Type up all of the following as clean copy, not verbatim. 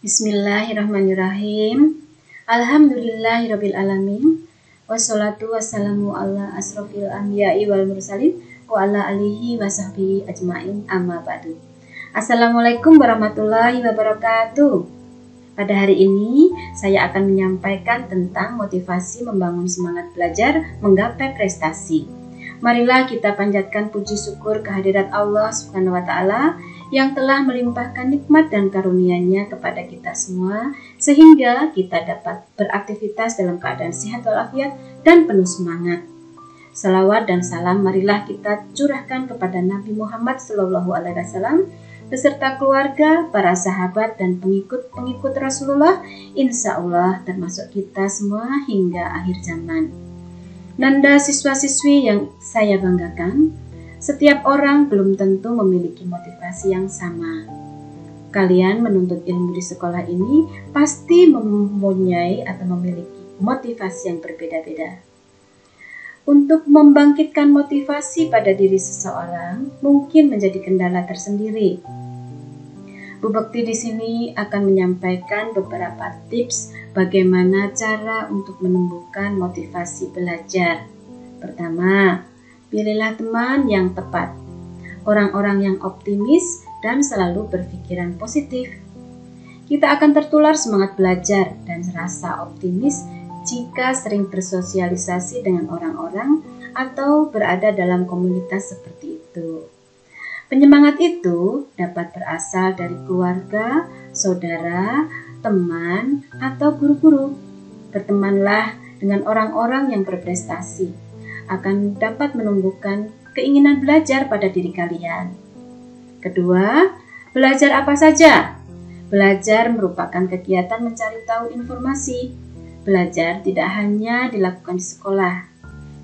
Bismillahirrahmanirrahim. Alhamdulillahirabbil alamin. Wassalatu wassalamu ala asrofil anbiya'i wal mursalin wa ala alihi wa sahbihi ajmain, amma ba'du. Assalamualaikum warahmatullahi wabarakatuh. Pada hari ini saya akan menyampaikan tentang motivasi membangun semangat belajar menggapai prestasi. Marilah kita panjatkan puji syukur kehadirat Allah Subhanahu wa taala yang telah melimpahkan nikmat dan karunia-Nya kepada kita semua sehingga kita dapat beraktivitas dalam keadaan sehat walafiat dan penuh semangat. Salawat dan salam marilah kita curahkan kepada Nabi Muhammad SAW beserta keluarga, para sahabat dan pengikut Rasulullah, insya Allah termasuk kita semua hingga akhir zaman. Nanda siswa-siswi yang saya banggakan, setiap orang belum tentu memiliki motivasi yang sama. Kalian menuntut ilmu di sekolah ini pasti mempunyai atau memiliki motivasi yang berbeda-beda. Untuk membangkitkan motivasi pada diri seseorang mungkin menjadi kendala tersendiri. Bu Bekti di sini akan menyampaikan beberapa tips bagaimana cara untuk menumbuhkan motivasi belajar. Pertama, pilihlah teman yang tepat, orang-orang yang optimis dan selalu berpikiran positif. Kita akan tertular semangat belajar dan rasa optimis jika sering bersosialisasi dengan orang-orang atau berada dalam komunitas seperti itu. Penyemangat itu dapat berasal dari keluarga, saudara, teman, atau guru-guru. Bertemanlah dengan orang-orang yang berprestasi, akan dapat menumbuhkan keinginan belajar pada diri kalian. Kedua, belajar apa saja? Belajar merupakan kegiatan mencari tahu informasi. Belajar tidak hanya dilakukan di sekolah,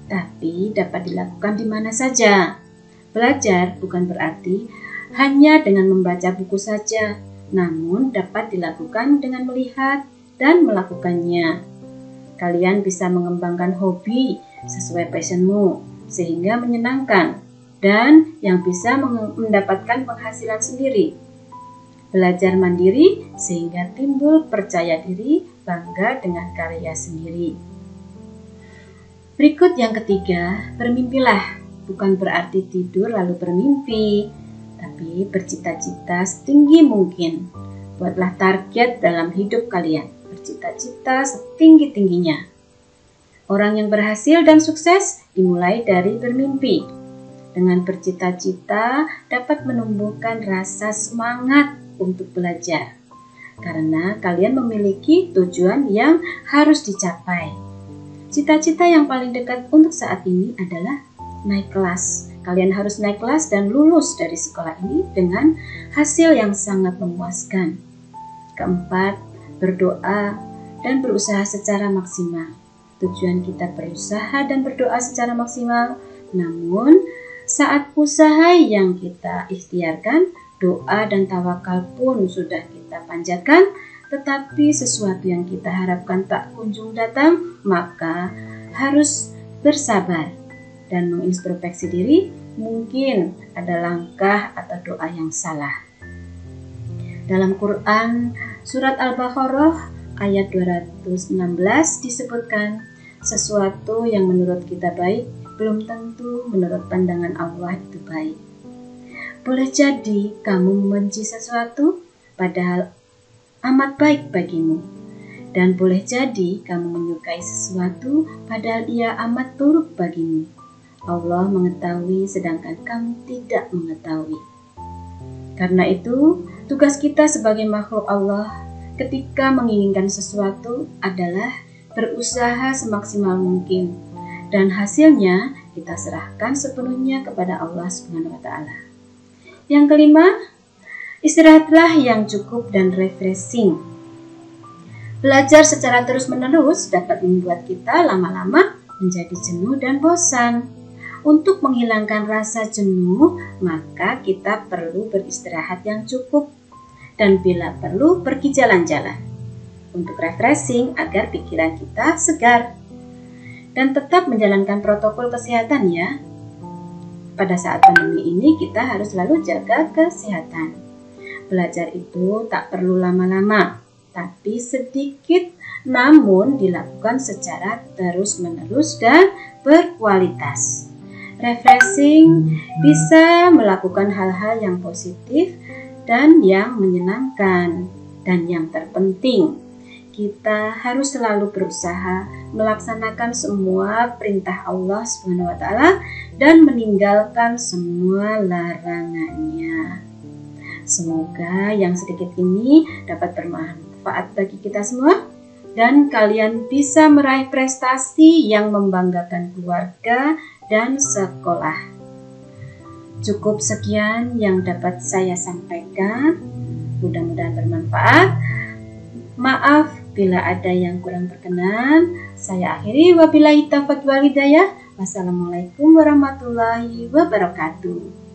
tapi dapat dilakukan di mana saja. Belajar bukan berarti hanya dengan membaca buku saja, namun dapat dilakukan dengan melihat dan melakukannya. Kalian bisa mengembangkan hobi sesuai passionmu sehingga menyenangkan dan yang bisa mendapatkan penghasilan sendiri. Belajar mandiri sehingga timbul percaya diri, bangga dengan karya sendiri. Berikut yang ketiga, bermimpilah. Bukan berarti tidur lalu bermimpi, tapi bercita-cita setinggi mungkin. Buatlah target dalam hidup kalian, bercita-cita setinggi-tingginya. Orang yang berhasil dan sukses dimulai dari bermimpi. Dengan bercita-cita dapat menumbuhkan rasa semangat untuk belajar, karena kalian memiliki tujuan yang harus dicapai. Cita-cita yang paling dekat untuk saat ini adalah naik kelas. Kalian harus naik kelas dan lulus dari sekolah ini dengan hasil yang sangat memuaskan. Keempat, berdoa dan berusaha secara maksimal. Tujuan kita berusaha dan berdoa secara maksimal, namun saat usaha yang kita ikhtiarkan, doa dan tawakal pun sudah kita panjatkan, tetapi sesuatu yang kita harapkan tak kunjung datang, maka harus bersabar dan mengintrospeksi diri. Mungkin ada langkah atau doa yang salah. Dalam Quran surat Al-Baqarah ayat 216 disebutkan, sesuatu yang menurut kita baik belum tentu menurut pandangan Allah itu baik. Boleh jadi kamu membenci sesuatu padahal amat baik bagimu, dan boleh jadi kamu menyukai sesuatu padahal ia amat buruk bagimu. Allah mengetahui sedangkan kamu tidak mengetahui. Karena itu, tugas kita sebagai makhluk Allah ketika menginginkan sesuatu adalah berusaha semaksimal mungkin, dan hasilnya kita serahkan sepenuhnya kepada Allah Subhanahu wa taala. Yang kelima, istirahatlah yang cukup dan refreshing. Belajar secara terus-menerus dapat membuat kita lama-lama menjadi jenuh dan bosan. Untuk menghilangkan rasa jenuh, maka kita perlu beristirahat yang cukup dan bila perlu pergi jalan-jalan untuk refreshing agar pikiran kita segar. Dan tetap menjalankan protokol kesehatan ya. Pada saat pandemi ini kita harus selalu jaga kesehatan. Belajar itu tak perlu lama-lama, tapi sedikit, namun dilakukan secara terus-menerus dan berkualitas. Refreshing bisa melakukan hal-hal yang positif dan yang menyenangkan. Dan yang terpenting, kita harus selalu berusaha melaksanakan semua perintah Allah SWT dan meninggalkan semua larangannya. Semoga yang sedikit ini dapat bermanfaat bagi kita semua dan kalian bisa meraih prestasi yang membanggakan keluarga dan sekolah. Cukup sekian yang dapat saya sampaikan. Mudah-mudahan bermanfaat. Maaf bila ada yang kurang berkenan. Saya akhiri, wabillahi taufiq wal hidayah. Wassalamualaikum warahmatullahi wabarakatuh.